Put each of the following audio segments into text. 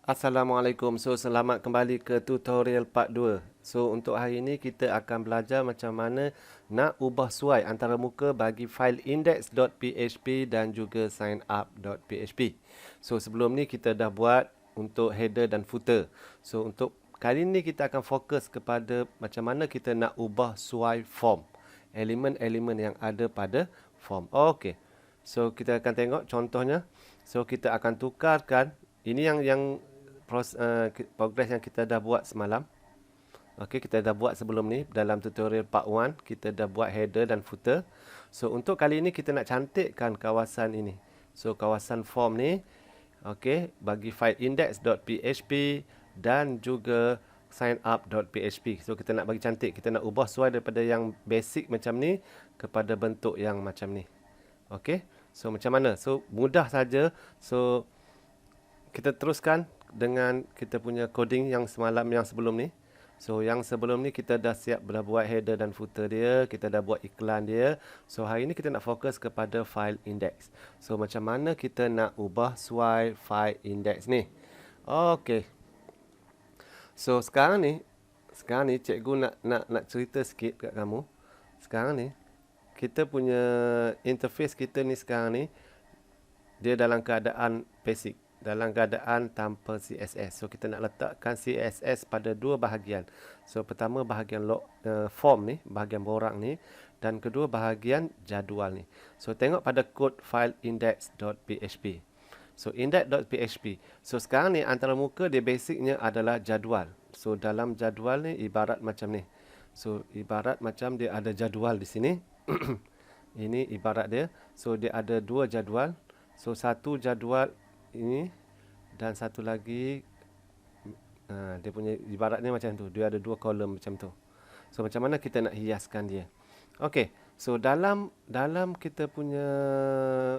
Assalamualaikum. Selamat kembali ke tutorial part 2. Untuk hari ini kita akan belajar macam mana nak ubah suai antara muka bagi fail index.php dan juga signup.php. Sebelum ni kita dah buat untuk header dan footer. Untuk kali ini kita akan fokus kepada macam mana kita nak ubah suai form. Elemen-elemen yang ada pada form. Okey. Kita akan tengok contohnya. Kita akan tukarkan ini yang progress yang kita dah buat semalam. Okey, kita dah buat sebelum ni dalam tutorial part 1, kita dah buat header dan footer. Untuk kali ini kita nak cantikkan kawasan ini. Kawasan form ni, okey, bagi file index.php dan juga signup.php. Kita nak bagi cantik, kita nak ubah suai daripada yang basic macam ni kepada bentuk yang macam ni. Okey. Macam mana? Mudah saja. Kita teruskan dengan kita punya coding yang semalam yang sebelum ni. Yang sebelum ni kita dah siap dah buat header dan footer dia, kita dah buat iklan dia. Hari ni kita nak fokus kepada file index. Macam mana kita nak ubah suai file index ni? Okey. Sekarang ni cikgu nak cerita sikit kat kamu. Sekarang ni kita punya interface kita ni sekarang ni dia dalam keadaan basic, dalam keadaan tanpa CSS. Kita nak letakkan CSS pada dua bahagian. Pertama bahagian form ni, bahagian borang ni, dan kedua bahagian jadual ni. Tengok pada kod file index.php. Index.php. Sekarang ni antara muka dia basicnya adalah jadual. Dalam jadual ni ibarat macam ni. Ibarat macam dia ada jadual di sini. Ini ibarat dia. Dia ada dua jadual. Satu jadual ini dan satu lagi dia punya ibaratnya macam tu, dia ada dua kolom macam tu. Macam mana kita nak hiaskan dia? Okey, dalam kita punya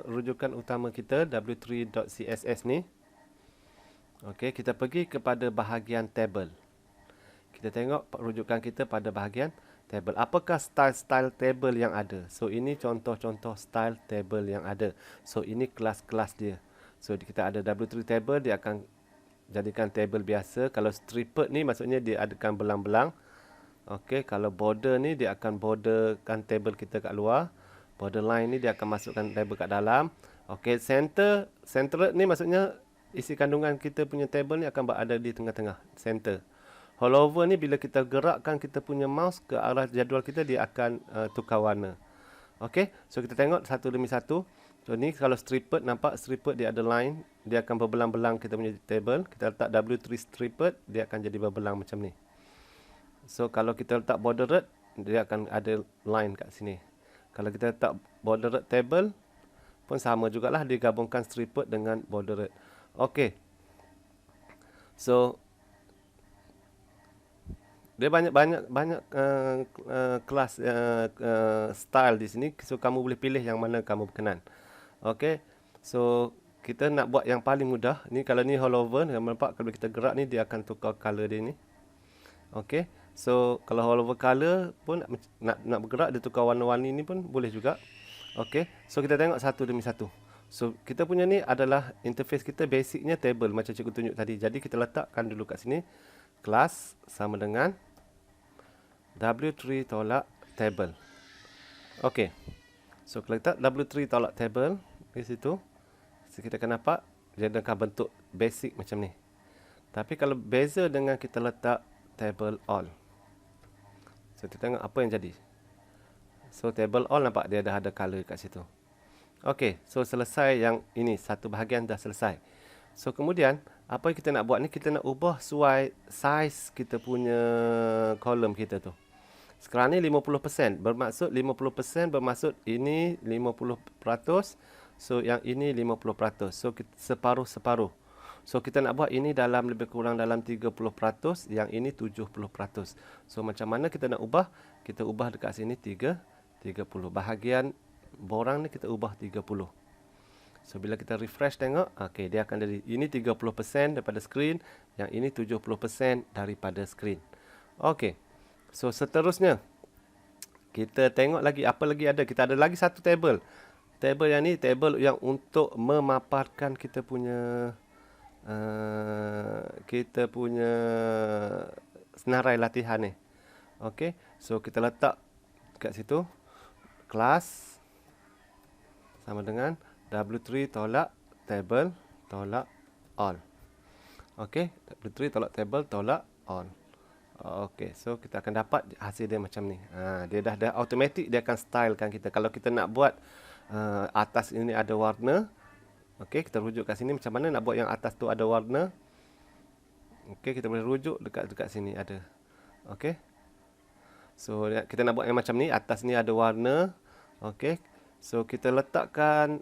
rujukan utama kita w3.css ni, okey, kita pergi kepada bahagian table. Kita tengok rujukan kita pada bahagian table. Apakah style table yang ada? Ini contoh-contoh style table yang ada. Ini kelas-kelas dia. Kita ada W3 table, dia akan jadikan table biasa. Kalau stripped ni maksudnya dia adakan belang-belang. Okey, kalau border ni dia akan borderkan table kita kat luar. Borderline ni dia akan masukkan table kat dalam. Okey, centered ni maksudnya isi kandungan kita punya table ni akan berada di tengah-tengah, center. Holdover ni bila kita gerakkan kita punya mouse ke arah jadual kita, dia akan tukar warna. Okey, kita tengok satu demi satu. Ni kalau stripped, nampak stripped dia ada line, dia akan berbelang-belang kita punya table. Kita letak W3 stripped, dia akan jadi berbelang macam ni. Kalau kita letak bordered, dia akan ada line kat sini. Kalau kita letak bordered table pun sama jugalah, digabungkan stripped dengan bordered. Okey. Dia banyak kelas style di sini. Kamu boleh pilih yang mana kamu berkenan. Okey. Kita nak buat yang paling mudah. Ni kalau ni holdover, nampak kalau kita gerak ni dia akan tukar color dia ni. Okey. Kalau holdover color pun nak bergerak, dia tukar warna-warni ni pun boleh juga. Okey. Kita tengok satu demi satu. Kita punya ni adalah interface kita basicnya table macam cikgu tunjuk tadi. Jadi kita letakkan dulu kat sini. Kelas sama dengan W3 tolak table. Okey. Kalau kita W3 tolak table di situ, kita akan nampak dia akan bentuk basic macam ni. Tapi kalau beza dengan kita letak table all. Kita tengok apa yang jadi. Table all nampak dia dah ada color kat situ. Okey, selesai yang ini, satu bahagian dah selesai. Kemudian apa yang kita nak buat ni, kita nak ubah suai size kita punya kolom kita tu. Sekarang ni 50%, bermaksud 50% bermaksud ini 50%, yang ini 50%. Separuh-separuh. Kita nak buat ini dalam lebih kurang dalam 30%, yang ini 70%. Macam mana kita nak ubah? Kita ubah dekat sini 30. Bahagian borang ni kita ubah 30. Bila kita refresh tengok, okey, dia akan jadi ini 30% daripada screen, yang ini 70% daripada screen. Okey. Seterusnya kita tengok lagi apa lagi ada. Kita ada lagi satu table. Table yang ni table yang untuk memaparkan kita punya kita punya senarai latihan ni. Okey, so kita letak kat situ kelas sama dengan W3 tolak table tolak all. Okey, W3 tolak table tolak all. Okey, so kita akan dapat hasil dia macam ni. Dia dah automatic, dia akan stylekan kita. Kalau kita nak buat atas ini ada warna, okey, kita rujuk kat sini macam mana nak buat yang atas tu ada warna. Okey, kita boleh rujuk dekat sini ada. Okey. So kita nak buat yang macam ni, atas ni ada warna. Okey. So kita letakkan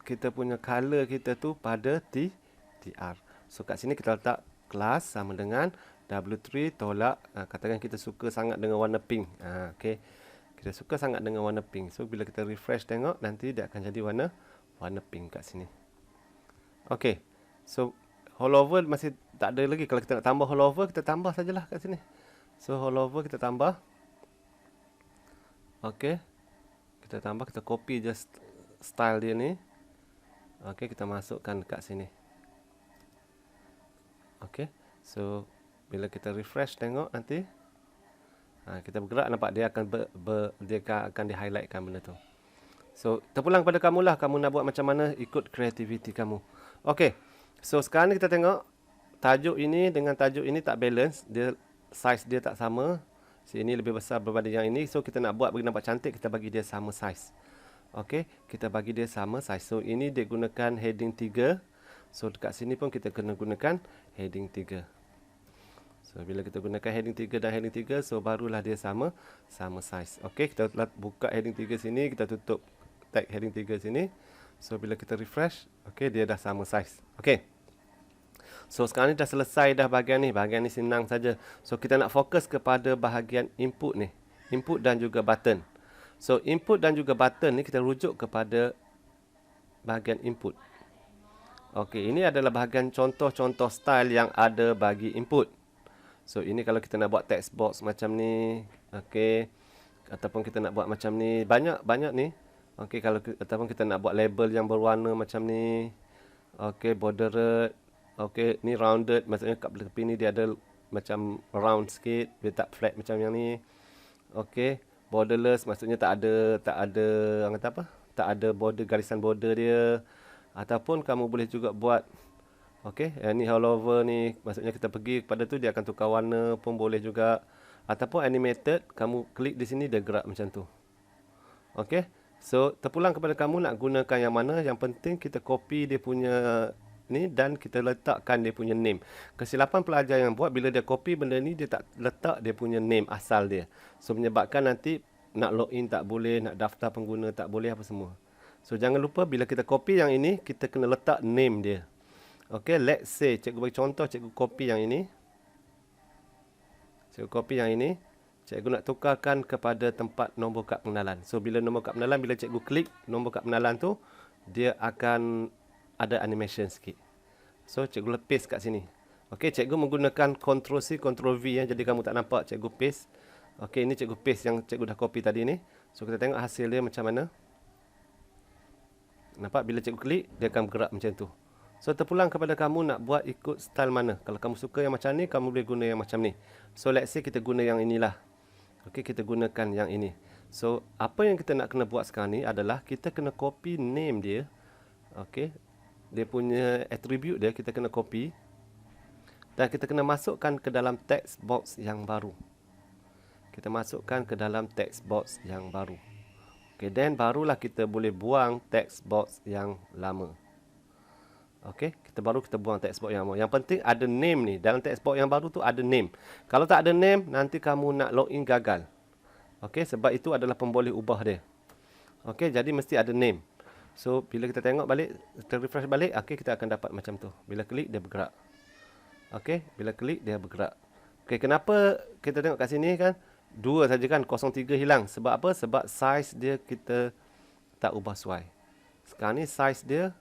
kita punya color kita tu pada TR. So kat sini kita letak kelas sama dengan W3 tolak, katakan kita suka sangat dengan warna pink. Okey. Kita suka sangat dengan warna pink. So bila kita refresh tengok, nanti dia akan jadi warna pink kat sini. Okey. So hollover masih tak ada lagi. Kalau kita nak tambah hollover, kita tambah sajalah kat sini. So hollover kita tambah. Okey. Kita tambah, kita copy just style dia ni. Okey, kita masukkan kat sini. Okey. So bila kita refresh tengok nanti kita bergerak, nampak dia akan dia akan di-highlightkan benda tu. So terpulang kepada kamu lah, kamu nak buat macam mana, ikut kreativiti kamu. Okey. So sekarang ni kita tengok tajuk ini dengan tajuk ini tak balance, dia size dia tak sama. Sini lebih besar berbanding yang ini. So kita nak buat bagi nampak cantik, kita bagi dia sama size. Okey, kita bagi dia sama size. So ini dia gunakan heading 3. So dekat sini pun kita kena gunakan heading 3. So bila kita gunakan heading 3 dan heading 3, so barulah dia sama size. Okey, kita buka heading 3 sini, kita tutup tag heading 3 sini. So bila kita refresh, okey, dia dah sama size. Okey. So sekarang ni dah selesai dah bahagian ni. Bahagian ni senang saja. So kita nak fokus kepada bahagian input ni. Input dan juga button. So input dan juga button ni kita rujuk kepada bahagian input. Okey, ini adalah bahagian contoh-contoh style yang ada bagi input. So ini kalau kita nak buat text box macam ni, okey, ataupun kita nak buat macam ni, banyak ni. Okey, kalau ataupun kita nak buat label yang berwarna macam ni. Okey, bordered. Okey, ni rounded, maksudnya kat tepi ni dia ada macam round sikit, dia tak flat macam yang ni. Okey, borderless, maksudnya tak ada orang kata apa? Tak ada border, garisan border dia. Ataupun kamu boleh juga buat okey, ni hollover ni, maksudnya kita pergi kepada tu dia akan tukar warna pun boleh juga. Ataupun animated, kamu klik di sini dia gerak macam tu. Okey. So terpulang kepada kamu nak gunakan yang mana. Yang penting kita copy dia punya ni dan kita letakkan dia punya name. Kesilapan pelajar yang buat bila dia copy benda ni, dia tak letak dia punya name asal dia. So menyebabkan nanti nak login tak boleh, nak daftar pengguna tak boleh, apa semua. So jangan lupa bila kita copy yang ini, kita kena letak name dia. Okey, let's say cikgu bagi contoh, cikgu copy yang ini. Cikgu copy yang ini. Cikgu nak tukarkan kepada tempat nombor kad pengenalan. So bila nombor kad pengenalan, bila cikgu klik nombor kad pengenalan tu, dia akan ada animation sikit. So cikgu paste kat sini. Okey, cikgu menggunakan Ctrl+C, Ctrl+V ya. Jadi kamu tak nampak cikgu paste. Okey, ini cikgu paste yang cikgu dah copy tadi ni. So kita tengok hasil dia macam mana. Nampak bila cikgu klik, dia akan bergerak macam tu. So terpulang kepada kamu nak buat ikut style mana. Kalau kamu suka yang macam ni, kamu boleh guna yang macam ni. So let's say kita guna yang inilah. Okey, kita gunakan yang ini. So apa yang kita nak kena buat sekarang ni adalah kita kena copy name dia. Okey, dia punya attribute dia kita kena copy. Dan kita kena masukkan ke dalam text box yang baru. Kita masukkan ke dalam text box yang baru. Okey, then barulah kita boleh buang text box yang lama. Okey, kita buang text box yang lama. Yang penting ada name ni. Dalam text box yang baru tu ada name. Kalau tak ada name, nanti kamu nak login gagal. Okey, sebab itu adalah pemboleh ubah dia. Okey, jadi mesti ada name. So bila kita tengok balik, kita refresh balik, okey, kita akan dapat macam tu. Bila klik dia bergerak. Okey, bila klik dia bergerak. Okey, kenapa kita tengok kat sini kan? 2 saja kan, 03 hilang. Sebab apa? Sebab size dia kita tak ubah sesuai. Sekarang ni size dia,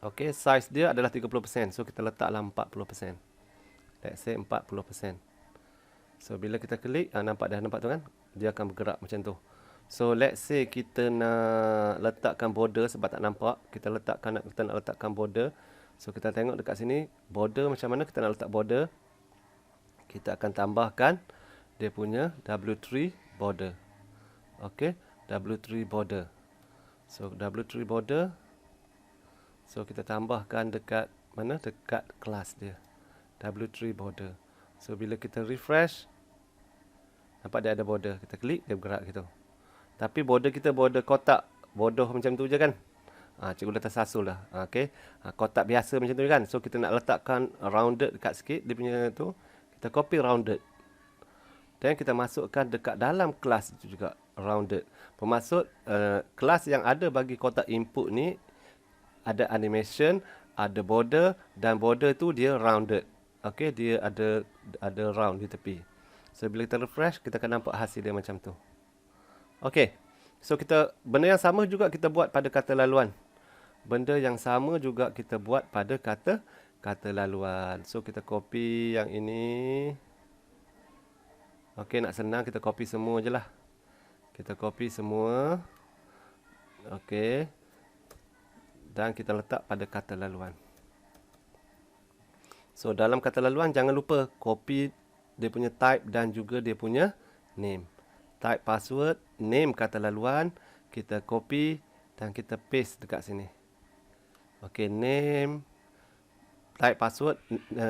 okey, size dia adalah 30%. So kita letaklah 40%. Let's say 40%. So bila kita klik, nampak tu kan? Dia akan bergerak macam tu. So let's say kita nak letakkan border, sebab tak nampak, kita nak letakkan border. So kita tengok dekat sini border macam mana kita nak letak border. Kita akan tambahkan dia punya W3 border. Okey, W3 border. So W3 border. So kita tambahkan dekat mana? Dekat kelas dia. W3 border. So bila kita refresh, nampak dia ada border. Kita klik, dia bergerak gitu. Tapi border kita border kotak. Bodoh macam tu je kan. Cikgu dah tersasul dah. Okey. Kotak biasa macam tu kan. So kita nak letakkan rounded dekat sikit dia punya tu. Kita copy rounded. Dan kita masukkan dekat dalam kelas itu juga rounded. Bermaksud kelas yang ada bagi kotak input ni ada animation, ada border dan border tu dia rounded. Okey, dia ada round di tepi. So bila kita refresh kita akan nampak hasil dia macam tu. Okey. So benda yang sama juga kita buat pada kata laluan. Benda yang sama juga kita buat pada kata laluan. So kita copy yang ini. Okey, nak senang kita copy semua je lah. Kita copy semua. Okey. Dan kita letak pada kata laluan. So dalam kata laluan jangan lupa copy dia punya type dan juga dia punya name. Type password, name kata laluan, kita copy dan kita paste dekat sini. Okey, name, type password,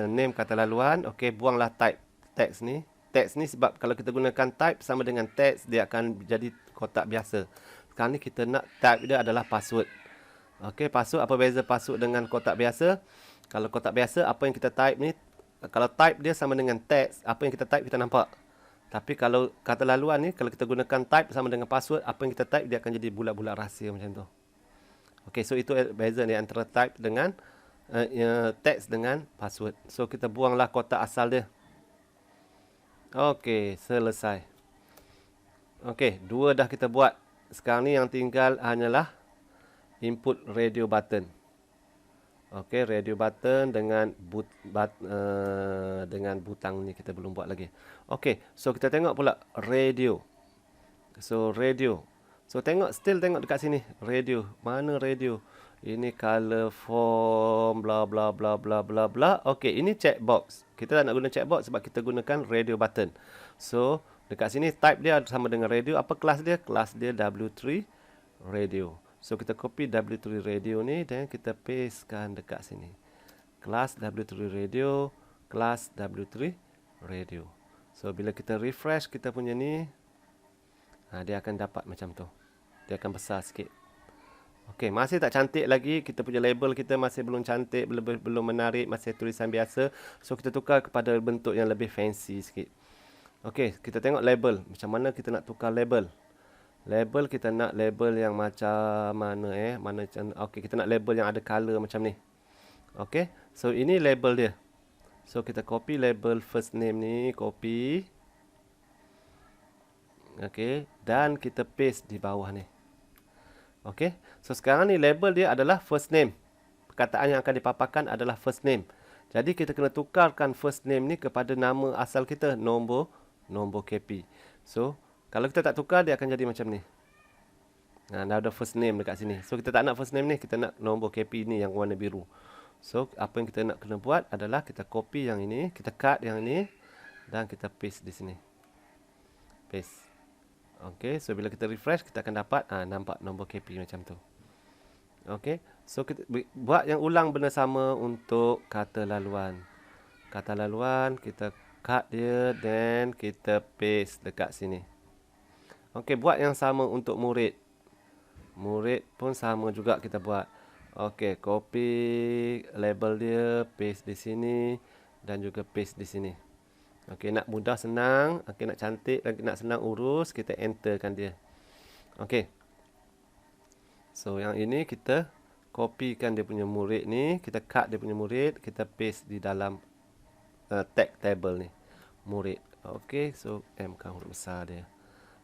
name kata laluan. Okey, buanglah type text ni. Teks ni sebab kalau kita gunakan type sama dengan teks, dia akan jadi kotak biasa. Sekarang ni kita nak type dia adalah password. Okey, password, apa beza password dengan kotak biasa? Kalau kotak biasa, apa yang kita type ni, kalau type dia sama dengan teks, apa yang kita type kita nampak. Tapi kalau kata laluan ni, kalau kita gunakan type sama dengan password, apa yang kita type dia akan jadi bulat-bulat rahsia macam tu. Okey, so itu beza ni antara type dengan teks dengan password. So kita buanglah kotak asal dia. Okey, selesai. Okey, 2 dah kita buat. Sekarang ni yang tinggal hanyalah input radio button. Okey, radio button dengan dengan butang ni kita belum buat lagi. Okey, so kita tengok pula radio. So radio. So still tengok dekat sini. Radio. Mana radio? Ini color form bla bla bla bla bla bla. Okey, ini checkbox. Kita tak nak guna checkbox sebab kita gunakan radio button. So, dekat sini type dia sama dengan radio. Apa kelas dia? Kelas dia W3 radio. So, kita copy W3 radio ni dan kita pastekan dekat sini. Kelas W3 radio, kelas W3 radio. So, bila kita refresh kita punya ni, dia akan dapat macam tu. Dia akan besar sikit. Okey, masih tak cantik lagi. Kita punya label kita masih belum cantik, belum menarik, masih tulisan biasa. So kita tukar kepada bentuk yang lebih fancy sikit. Okey, kita tengok label. Macam mana kita nak tukar label? Label kita nak label yang macam mana okey, kita nak label yang ada color macam ni. Okey, so ini label dia. So kita copy label first name ni, copy. Okey, dan kita paste di bawah ni. Okey, so sekarang ni label dia adalah first name. Perkataan yang akan dipaparkan adalah first name. Jadi kita kena tukarkan first name ni kepada nama asal kita, nombor KP. So, kalau kita tak tukar dia akan jadi macam ni. Dah ada first name dekat sini. So kita tak nak first name ni, kita nak nombor KP ni yang warna biru. So, apa yang kita nak kena buat adalah kita copy yang ini, kita cut yang ini dan kita paste di sini. Paste. Okey, so bila kita refresh kita akan dapat nampak nombor KP macam tu. Okey, so kita buat yang ulang benda sama untuk kata laluan. Kata laluan kita cut dia dan kita paste dekat sini. Okey, buat yang sama untuk murid. Murid pun sama juga kita buat. Okey, copy label dia, paste di sini dan juga paste di sini. Okey, nak mudah senang, okey nak cantik, nak senang urus, kita enterkan dia. Okey. So yang ini kita copykan dia punya murid ni, kita cut dia punya murid, kita paste di dalam tag table ni. Murid. Okey, so M kan huruf besar dia.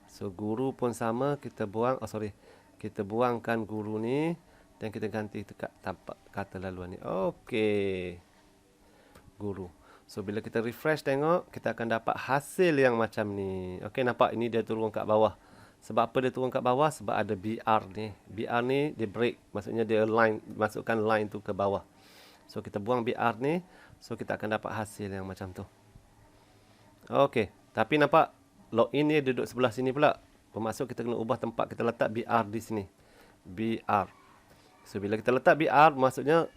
So guru pun sama, kita buang, kita buangkan guru ni dan kita ganti dekat tampak kata laluan ni. Okey. Guru. So, bila kita refresh tengok, kita akan dapat hasil yang macam ni. Okey, nampak ini dia turun kat bawah. Sebab apa dia turun kat bawah? Sebab ada BR ni. BR ni dia break. Maksudnya dia line, masukkan line tu ke bawah. So kita buang BR ni, so kita akan dapat hasil yang macam tu. Okey, tapi nampak login ni duduk sebelah sini pula. Bermaksud kita kena ubah tempat kita letak BR di sini. BR. So bila kita letak BR, maksudnya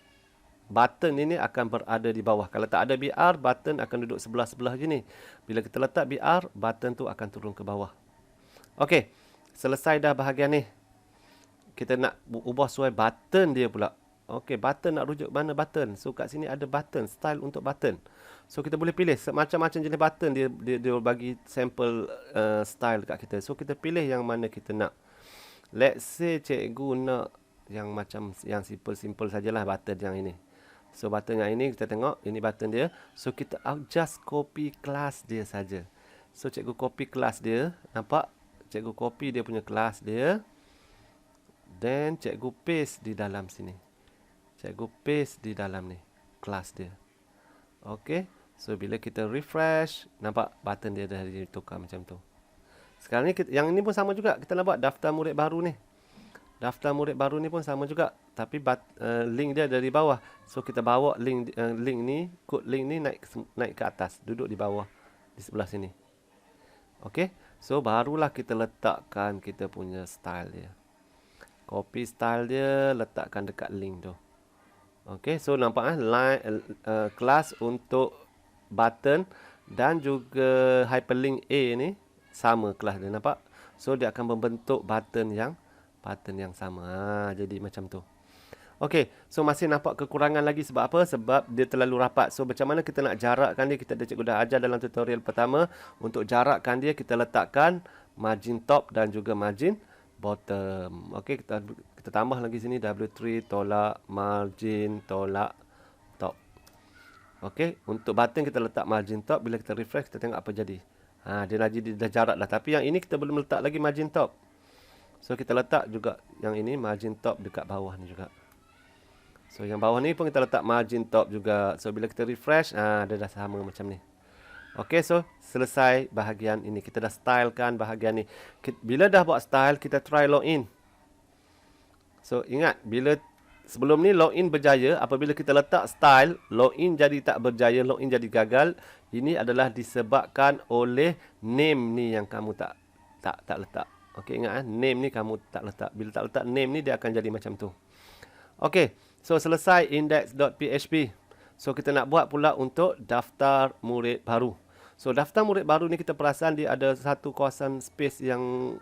button ini akan berada di bawah. Kalau tak ada BR, button akan duduk sebelah-sebelah gini. Bila kita letak BR, button tu akan turun ke bawah. Okey, selesai dah bahagian ni. Kita nak ubah sesuai button dia pula. Okey, button nak rujuk mana button? So kat sini ada button, style untuk button. So kita boleh pilih macam-macam jenis button, dia bagi sampel style dekat kita. So kita pilih yang mana kita nak. Let's say cikgu nak yang macam yang simple sajalah button yang ini. So button yang ini kita tengok, ini button dia. So kita just copy kelas dia saja. So cikgu copy kelas dia, nampak? Cikgu copy dia punya kelas dia. Then cikgu paste di dalam sini. Cikgu paste di dalam ni kelas dia. Okey. So bila kita refresh, nampak button dia dah ditukar macam tu. Sekarang ni yang ini pun sama juga. Kita nak buat daftar murid baru ni. Daftar murid baru ni pun sama juga, tapi link dia dari bawah. So kita bawa link ni, kod link ni naik ke atas, duduk di bawah di sebelah sini. Okey. So barulah kita letakkan kita punya style dia. Copy style dia, letakkan dekat link tu. Okey, so nampak kelas untuk button dan juga hyperlink A ni sama kelas dia, nampak? So dia akan membentuk button yang sama. Jadi macam tu. Okey, so masih nampak kekurangan lagi sebab apa? Sebab dia terlalu rapat. So macam mana kita nak jarakkan dia? Kita cikgu dah ajar dalam tutorial pertama. Untuk jarakkan dia, kita letakkan margin top dan juga margin bottom. Okey, kita tambah lagi sini W3 tolak margin tolak top. Okey, untuk button kita letak margin top. Bila kita refresh, kita tengok apa jadi. Dia dah jarak dah. Tapi yang ini kita belum letak lagi margin top. So kita letak juga yang ini margin top dekat bawah ni juga. So yang bawah ni pun kita letak margin top juga. So bila kita refresh, dia dah sama macam ni. Okey, so selesai bahagian ini. Kita dah stylekan bahagian ni. Bila dah buat style, kita try login. So ingat, bila sebelum ni login berjaya, apabila kita letak style, login jadi tak berjaya, login jadi gagal. Ini adalah disebabkan oleh name ni yang kamu tak letak. Okey, ingat name ni kamu tak letak. Bila tak letak name ni, dia akan jadi macam tu. Okey, so selesai index.php. So kita nak buat pula untuk daftar murid baru. So daftar murid baru ni kita perasan dia ada satu kawasan space yang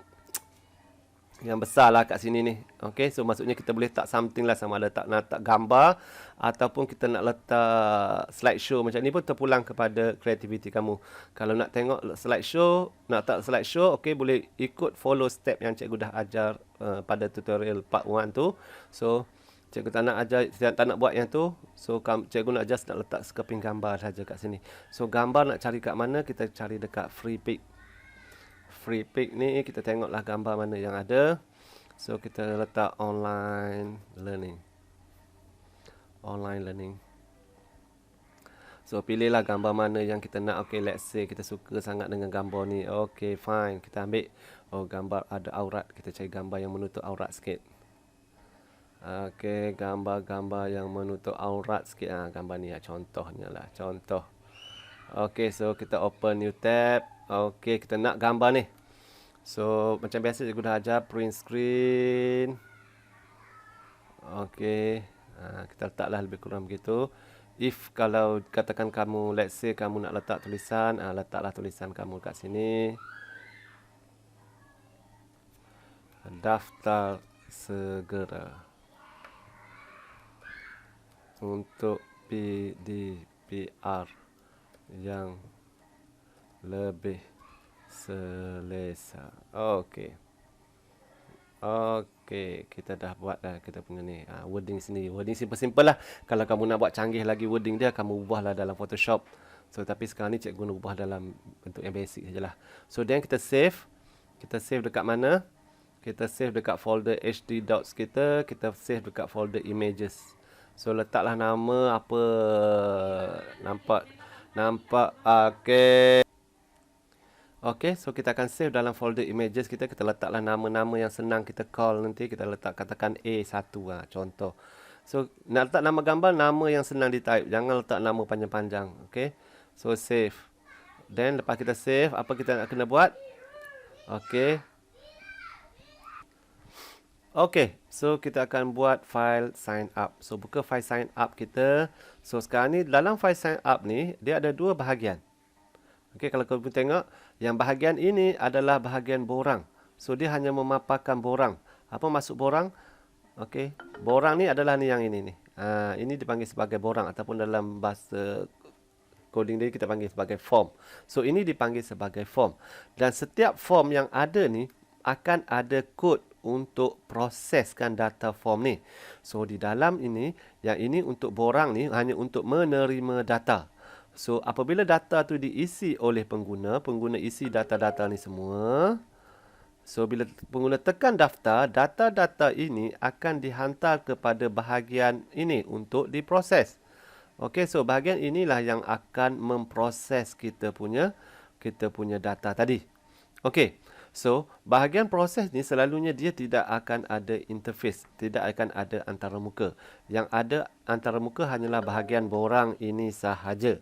besar lah kat sini ni. Okey, so maksudnya kita boleh letak something lah, sama ada nak letak gambar ataupun kita nak letak slideshow macam ni pun terpulang kepada kreativiti kamu. Kalau nak tengok slideshow, nak letak slideshow, okey, boleh ikut follow step yang cikgu dah ajar pada tutorial part 1 tu. So cikgu tak nak ajar, tak nak buat yang tu. So cikgu nak just nak letak sekeping gambar saja kat sini. So gambar nak cari kat mana? Kita cari dekat free pick. Free pick ni kita tengoklah gambar mana yang ada. So kita letak online learning. Online learning. So pilihlah gambar mana yang kita nak. Okay, let's say kita suka sangat dengan gambar ni. Okay, fine. Kita ambil. Oh, gambar ada aurat. Kita cari gambar yang menutup aurat sikit. Okay, gambar-gambar yang menutup aurat sikit. Gambar ni lah, contohnya lah. Contoh. Okay, so kita open new tab. Okay, kita nak gambar ni. So macam biasa cikgu dah ajar print screen. Okay, kita letaklah lebih kurang begitu. If kalau katakan kamu, let's say kamu nak letak tulisan, letaklah tulisan kamu kat sini. Daftar segera untuk PDPR yang lebih selesa. Okey. Okey, kita dah buat dah kita punya ni. Wording sini. Wording simple-simple lah. Kalau kamu nak buat canggih lagi wording dia, kamu ubahlah dalam Photoshop. So tapi sekarang ni cikgu nak ubah dalam bentuk yang basic sajalah. So then kita save. Kita save dekat mana? Kita save dekat folder htdocs kita. Kita save dekat folder images. So letaklah nama apa. Nampak. Okey. Okey, so kita akan save dalam folder images kita. Kita letaklah nama-nama yang senang kita call nanti. Kita letak katakan A1 contoh. So, nak letak nama gambar, nama yang senang di-type. Jangan letak nama panjang-panjang. Okay. So, save. Then, lepas kita save, apa kita nak kena buat? Okay. Okay. So, kita akan buat file sign up. So, buka file sign up kita. So, sekarang ni, dalam file sign up ni, dia ada dua bahagian. Okay, kalau kamu tengok, yang bahagian ini adalah bahagian borang. So, dia hanya memaparkan borang. Apa maksud borang? Okey, borang ni adalah ni yang ini ni. Ini dipanggil sebagai borang ataupun dalam bahasa coding dia kita panggil sebagai form. So ini dipanggil sebagai form. Dan setiap form yang ada ni akan ada kod untuk proseskan data form ni. So di dalam ini, yang ini untuk borang ni hanya untuk menerima data. So apabila data tu diisi oleh pengguna, pengguna isi data-data ni semua. So, bila pengguna tekan daftar, data-data ini akan dihantar kepada bahagian ini untuk diproses. Okey, so bahagian inilah yang akan memproses kita punya data tadi. Okey, so bahagian proses ni selalunya dia tidak akan ada interface, tidak akan ada antaramuka. Yang ada antaramuka hanyalah bahagian borang ini sahaja.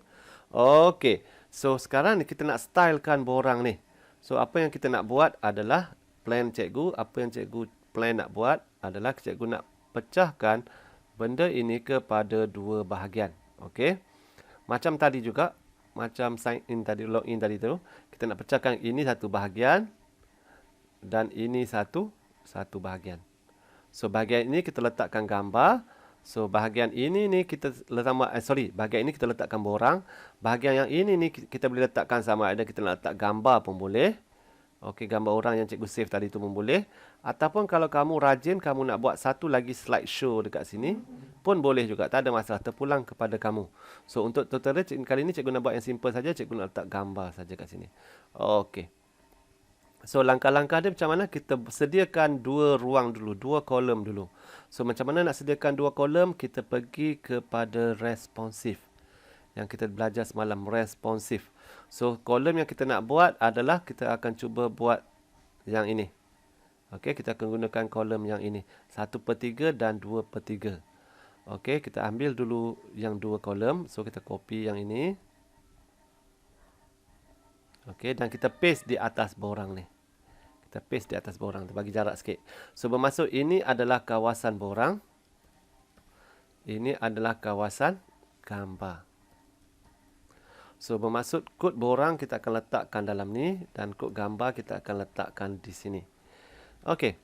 Okey, so sekarang ni kita nak stylekan borang ni. So, apa yang kita nak buat adalah plan cikgu. Apa yang cikgu plan nak buat adalah cikgu nak pecahkan benda ini kepada dua bahagian. Okey. Macam tadi juga, macam sign in tadi, login tadi tu, kita nak pecahkan ini satu bahagian dan ini satu bahagian. So, bahagian ini kita letakkan gambar. So, bahagian ini ni kita bahagian ini kita letakkan borang. Bahagian yang ini ni kita boleh letakkan sama ada kita nak letak gambar pun boleh. Okey, gambar orang yang cikgu save tadi tu pun boleh. Ataupun kalau kamu rajin, kamu nak buat satu lagi slideshow dekat sini pun boleh juga. Tak ada masalah, terpulang kepada kamu. So, untuk tutorial kali ini cikgu nak buat yang simple saja. Cikgu nak letak gambar saja kat sini. Okey. So, langkah-langkah dia macam mana? Kita sediakan dua ruang dulu, dua kolom dulu. So, macam mana nak sediakan dua kolom? Kita pergi kepada responsive. Yang kita belajar semalam, responsive. So, kolom yang kita nak buat adalah kita akan cuba buat yang ini. Okey, kita akan gunakan kolom yang ini. 1/3 dan 2/3. Okey, kita ambil dulu yang dua kolom. So, kita copy yang ini. Okey, dan kita paste di atas borang ni. Kita paste di atas borang tu, bagi jarak sikit. So, bermaksud ini adalah kawasan borang. Ini adalah kawasan gambar. So, bermaksud kod borang kita akan letakkan dalam ni dan kod gambar kita akan letakkan di sini. Okey.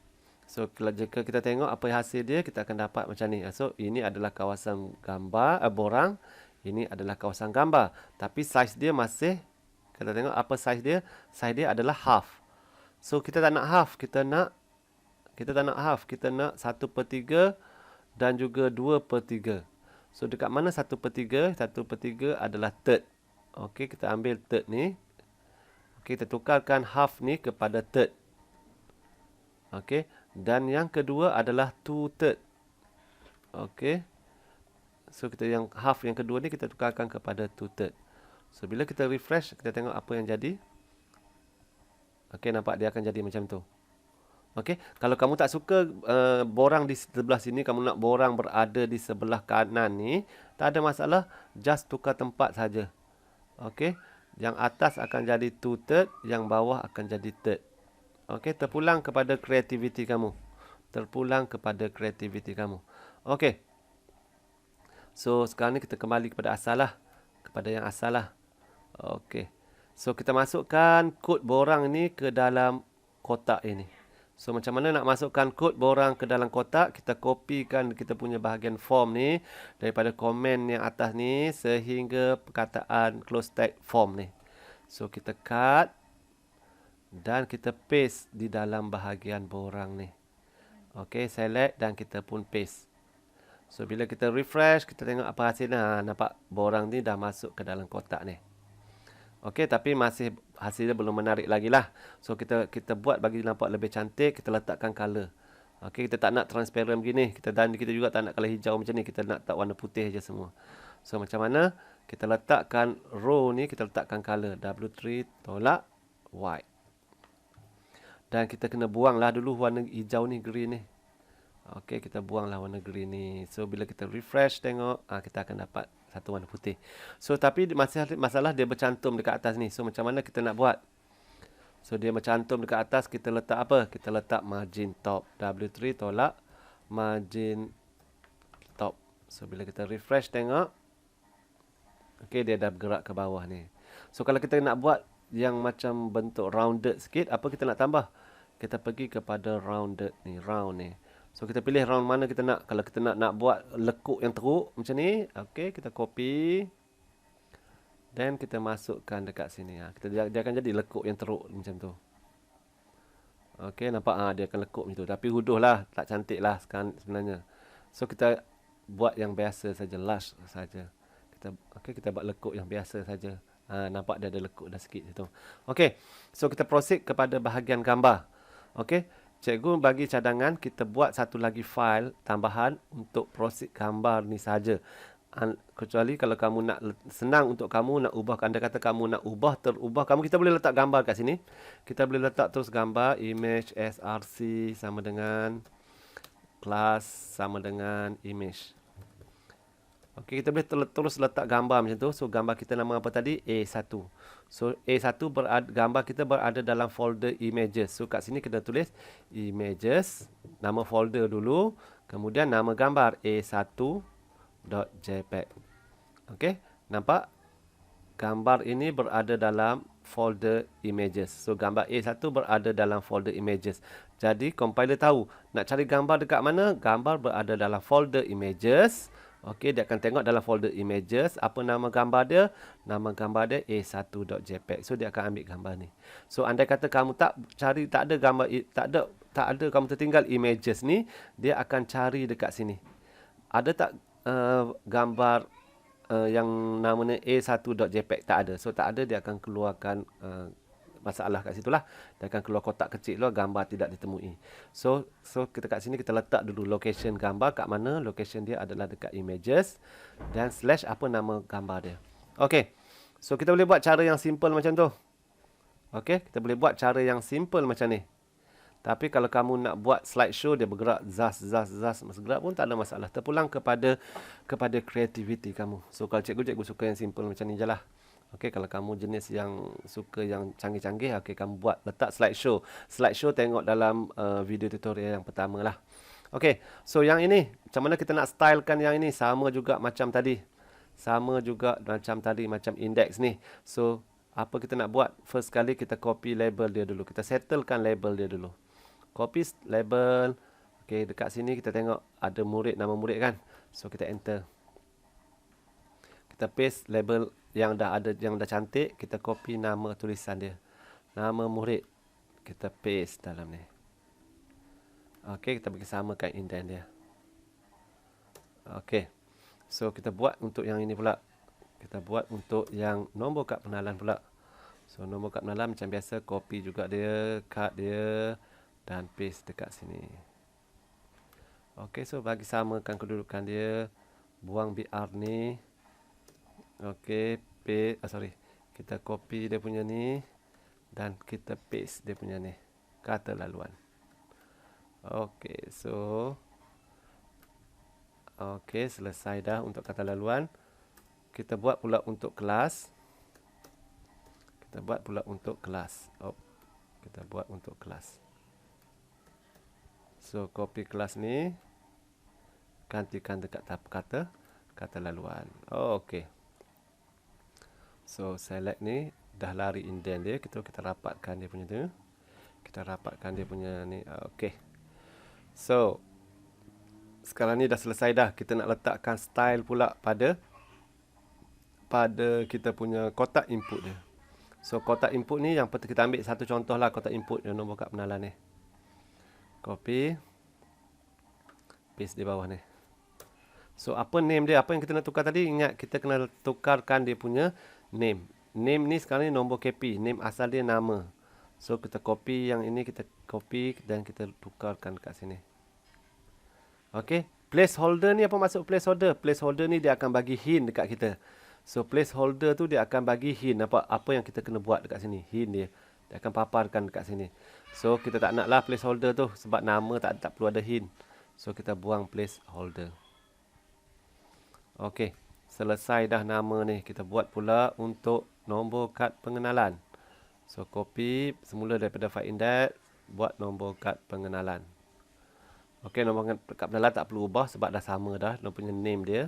So, jika kita tengok apa hasil dia, kita akan dapat macam ni. So, ini adalah kawasan gambar, borang. Ini adalah kawasan gambar. Tapi saiz dia masih, kita tengok apa saiz dia. Saiz dia adalah half. So, kita tak nak half. Kita tak nak half. Kita nak 1/3 dan juga 2/3. So, dekat mana 1/3? 1/3 adalah third. Okey, kita ambil third ni. Okey, kita tukarkan half ni kepada third. Okey, dan yang kedua adalah 2/3. Okey. So, kita yang half yang kedua ni kita tukarkan kepada 2/3. So, bila kita refresh, kita tengok apa yang jadi. Okey, nampak dia akan jadi macam tu. Okey, kalau kamu tak suka borang di sebelah sini, kamu nak borang berada di sebelah kanan ni, tak ada masalah, just tukar tempat saja. Okey, yang atas akan jadi 2/3, yang bawah akan jadi third. Okey, terpulang kepada kreativiti kamu. Terpulang kepada kreativiti kamu. Okey. So, sekarang ni kita kembali kepada asal lah. Kepada yang asal lah. Okey. So, kita masukkan kod borang ni ke dalam kotak ini. So, macam mana nak masukkan kod borang ke dalam kotak? Kita kopikan kita punya bahagian form ni daripada komen yang atas ni sehingga perkataan close tag form ni. So, kita cut dan kita paste di dalam bahagian borang ni. Okey, select dan kita pun paste. So, bila kita refresh, kita tengok apa hasilnya. Nampak borang ni dah masuk ke dalam kotak ni. Okey, tapi masih hasilnya belum menarik lagi lah. So, kita buat bagi nampak lebih cantik, kita letakkan color. Okey, kita tak nak transparent begini. Dan kita juga tak nak color hijau macam ni. Kita nak tak warna putih je semua. So, macam mana? Kita letakkan row ni, kita letakkan color. W3 tolak white. Dan kita kena buanglah dulu warna hijau ni, green ni. Okey, kita buanglah warna green ni. So bila kita refresh tengok, kita akan dapat satu warna putih. So tapi masalah dia bercantum dekat atas ni. So macam mana kita nak buat? So dia bercantum dekat atas, kita letak apa? Kita letak margin top. W3 tolak margin top. So bila kita refresh tengok, okey, dia dah bergerak ke bawah ni. So kalau kita nak buat yang macam bentuk rounded sikit, apa kita nak tambah? Kita pergi kepada rounded ni, round ni. So kita pilih round mana kita nak. Kalau kita nak buat lekuk yang teruk macam ni, okey, kita copy. Dan kita masukkan dekat sini. Dia akan jadi lekuk yang teruk macam tu. Okey, nampak dia akan lekuk macam tu. Tapi huduh lah, tak cantik lah sebenarnya. So kita buat yang biasa saja, lush saja. Kita buat lekuk yang biasa saja. Nampak dia ada lekuk dah sikit situ. Okey, so kita proceed kepada bahagian gambar. Okey, cikgu bagi cadangan kita buat satu lagi file tambahan untuk proceed gambar ni saja. Kecuali kalau kamu nak senang untuk kamu nak ubah, anda kata kamu nak ubah terubah, kita boleh letak gambar kat sini. Kita boleh letak terus gambar image src sama dengan class sama dengan image. Okey, kita boleh terus letak gambar macam tu. So gambar kita nama apa tadi? A1. So A1 gambar kita berada dalam folder images. So kat sini kita tulis images, nama folder dulu, kemudian nama gambar A1.jpg. Okey, nampak? Gambar ini berada dalam folder images. So gambar A1 berada dalam folder images. Jadi compiler tahu nak cari gambar dekat mana? Gambar berada dalam folder images. Okey, dia akan tengok dalam folder images. Apa nama gambar dia? Nama gambar dia a1.jpg. So dia akan ambil gambar ni. So andai kata kamu tak ada gambar, tak ada kamu tertinggal images ni, dia akan cari dekat sini. Ada tak gambar yang namanya a1.jpg? Tak ada. So tak ada, dia akan keluarkan masalah kat situlah. Dia akan keluar kotak kecil lah, gambar tidak ditemui. So kita kat sini kita letak dulu location gambar kat mana. Location dia adalah dekat images dan slash apa nama gambar dia. Okey. So kita boleh buat cara yang simple macam tu. Okey, kita boleh buat cara yang simple macam ni. Tapi kalau kamu nak buat slideshow, dia bergerak zas bergerak pun tak ada masalah. Terpulang kepada kreativiti kamu. So kalau cikgu suka yang simple macam ni je lah. Okey, kalau kamu jenis yang suka yang canggih-canggih, okey, kamu buat letak slideshow. Slideshow tengok dalam video tutorial yang pertama lah. Okey, so yang ini, macam mana kita nak stylekan yang ini? Sama juga macam tadi. Macam index ni. So, apa kita nak buat? First kali kita copy label dia dulu. Kita settlekan label dia dulu. Copy label. Okey, dekat sini kita tengok ada nama murid kan? So, kita enter. Kita paste label yang dah cantik, kita copy nama tulisan dia. Nama murid. Kita paste dalam ni. Okey, kita bagi samakan indent dia. Okey. So kita buat untuk yang ini pula. Kita buat untuk yang nombor kad pengenalan pula. So nombor kad pengenalan macam biasa, copy juga dia, cut dia dan paste dekat sini. Okey, so bagi samakan kedudukan dia, buang BR ni. Okey, kita copy dia punya ni dan kita paste dia punya ni, kata laluan. Okey, so selesai dah untuk kata laluan. Kita buat pula untuk kelas. Kita buat untuk kelas. So copy kelas ni, gantikan dekat kata laluan. Okey. So select ni, dah lari indent dia, kita rapatkan dia punya tu. Kita rapatkan dia punya ni. Okey. So sekarang ni dah selesai dah. Kita nak letakkan style pula pada kita punya kotak input dia. So kotak input ni yang kita ambil satu contoh lah kotak input yang nombor kad pengenalan ni. Copy, paste di bawah ni. So apa name dia? Apa yang kita nak tukar tadi? Ingat, kita kena tukarkan dia punya name. Name ni sekarang ni nombor KP. Name asal dia nama. So kita copy yang ini, kita copy dan kita tukarkan kat sini. Okey. Placeholder ni apa maksud placeholder? Placeholder ni dia akan bagi hint dekat kita. So placeholder tu dia akan bagi hint apa yang kita kena buat dekat sini. Hint dia. Dia akan paparkan dekat sini. So kita tak naklah placeholder tu sebab nama tak perlu ada hint. So kita buang placeholder. Okey, selesai dah nama ni. Kita buat pula untuk nombor kad pengenalan. So copy semula daripada file index, buat nombor kad pengenalan. Okey, nombor kad pengenalan tak perlu ubah sebab dah sama dah dia punya name dia.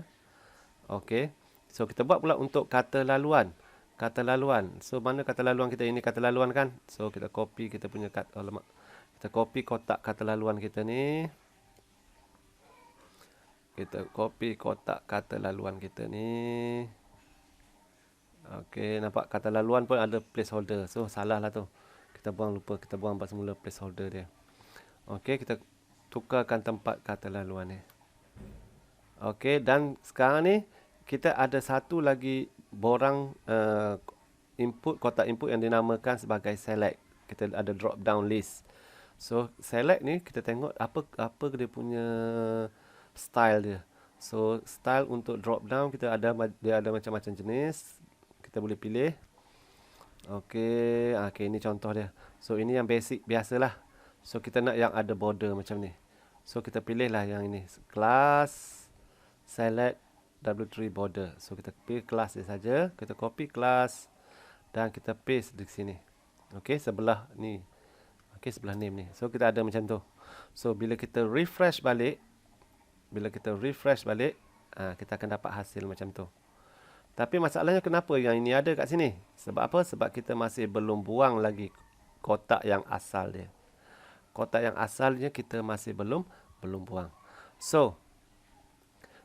Okey. So kita buat pula untuk kata laluan. Kata laluan. So mana kata laluan kita ini kata laluan kan? So kita copy kita punya kita copy kotak kata laluan kita ni. Kita copy kotak kata laluan kita ni. Okey, nampak kata laluan pun ada placeholder. So salah lah tu. Kita buang semula placeholder dia. Okey, kita tukarkan tempat kata laluan ni. Okey, dan sekarang ni kita ada satu lagi borang kotak input yang dinamakan sebagai select. Kita ada drop down list. So select ni kita tengok apa dia punya style dia. So style untuk drop down dia ada macam-macam jenis. Kita boleh pilih. Okey, ini contoh dia. So ini yang basic biasalah. So kita nak yang ada border macam ni. So kita pilihlah yang ini. Class select W3 border. So kita pilih kelas dia saja. Kita copy kelas dan kita paste di sini. Okey, sebelah ni. Okey, sebelah name ni. So kita ada macam tu. So bila kita refresh balik, kita akan dapat hasil macam tu. Tapi masalahnya kenapa yang ini ada kat sini? Sebab apa? Sebab kita masih belum buang lagi kotak yang asal dia. Kotak yang asalnya kita masih belum buang. So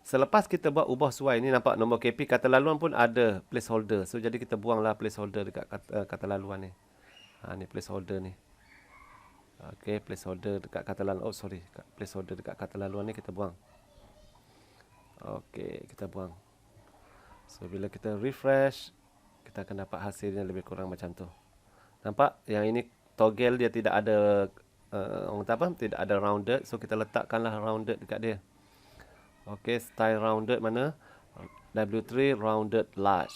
selepas kita buat ubah suai ni, nampak nombor KP kata laluan pun ada placeholder. So jadi kita buanglah placeholder dekat kata laluan ni. Ni placeholder ni. Okey, placeholder dekat kata laluan. Oh sorry, placeholder dekat kata laluan ni kita buang. Okey, kita buang. So bila kita refresh, kita akan dapat hasilnya lebih kurang macam tu. Nampak? Yang ini toggle dia tidak ada tidak ada rounded. So kita letakkanlah rounded dekat dia. Okey, style rounded mana? W3 rounded large.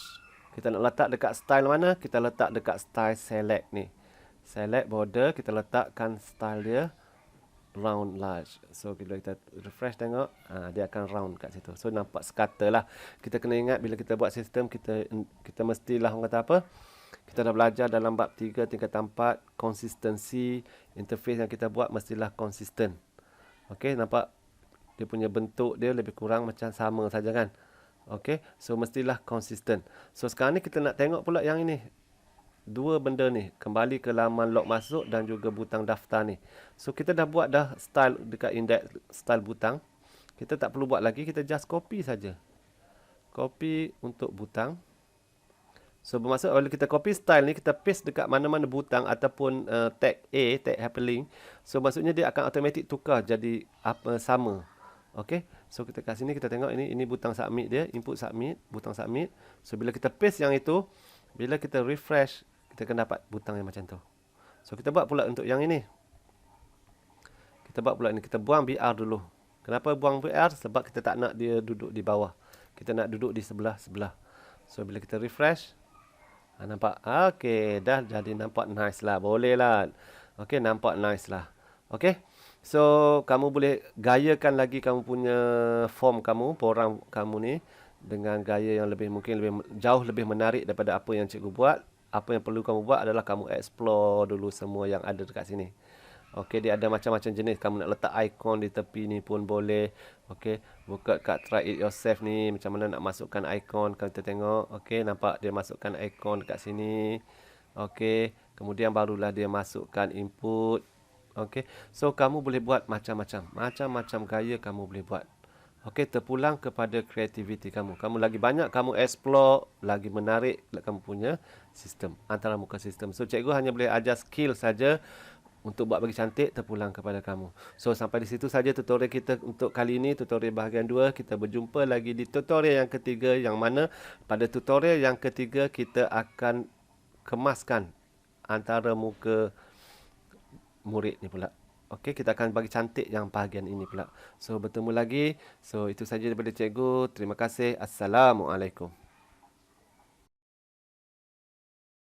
Kita nak letak dekat style mana? Kita letak dekat style select ni. Select border, kita letakkan style dia round large. So bila kita refresh tengok, dia akan round kat situ. So nampak sekata lah. Kita kena ingat bila kita buat sistem, kita mestilah orang kata apa? Kita dah belajar dalam bab 3 tingkatan 4, konsistensi interface yang kita buat mestilah konsisten. Okey, nampak dia punya bentuk dia lebih kurang macam sama saja kan. Okey, so mestilah konsisten. So sekarang ni kita nak tengok pula yang ini. Dua benda ni, kembali ke laman log masuk dan juga butang daftar ni. So kita dah buat dah style dekat index, style butang. Kita tak perlu buat lagi, kita just copy saja. Copy untuk butang. So bermaksud bila kita copy style ni, kita paste dekat mana-mana butang ataupun tag A, tag hyperlink. So maksudnya dia akan automatic tukar jadi apa sama. Okey, so kita kat sini kita tengok ini butang submit dia, input submit, butang submit. So bila kita paste yang itu, bila kita refresh, kita akan dapat butang yang macam tu. So kita buat pula untuk yang ini. Kita buat pula ini, kita buang BR dulu. Kenapa buang BR? Sebab kita tak nak dia duduk di bawah. Kita nak duduk di sebelah-sebelah. So bila kita refresh, nampak? Okey, dah jadi nampak nice lah. Boleh lah. Okey, nampak nice lah. Okey. So kamu boleh gayakan lagi kamu punya form kamu, borang kamu ni dengan gaya yang jauh lebih menarik daripada apa yang cikgu buat. Apa yang perlu kamu buat adalah kamu explore dulu semua yang ada dekat sini. Okey, dia ada macam-macam jenis. Kamu nak letak ikon di tepi ni pun boleh. Okey, buka kat try it yourself ni, macam mana nak masukkan ikon, kita tengok. Okey, nampak dia masukkan ikon dekat sini. Okey, kemudian barulah dia masukkan input. Okey, so kamu boleh buat macam-macam gaya kamu boleh buat. Okey, terpulang kepada kreativiti kamu. Kamu lagi banyak kamu explore, lagi menarik kamu punya sistem, antara muka sistem. So cikgu hanya boleh ajar skill saja untuk buat bagi cantik, terpulang kepada kamu. So sampai di situ saja tutorial kita untuk kali ini, tutorial bahagian 2. Kita berjumpa lagi di tutorial yang ketiga, yang mana pada tutorial yang ketiga kita akan kemaskan antara muka murid ni pula. Okey, kita akan bagi cantik yang bahagian ini pula. So bertemu lagi. So itu saja daripada cikgu. Terima kasih. Assalamualaikum.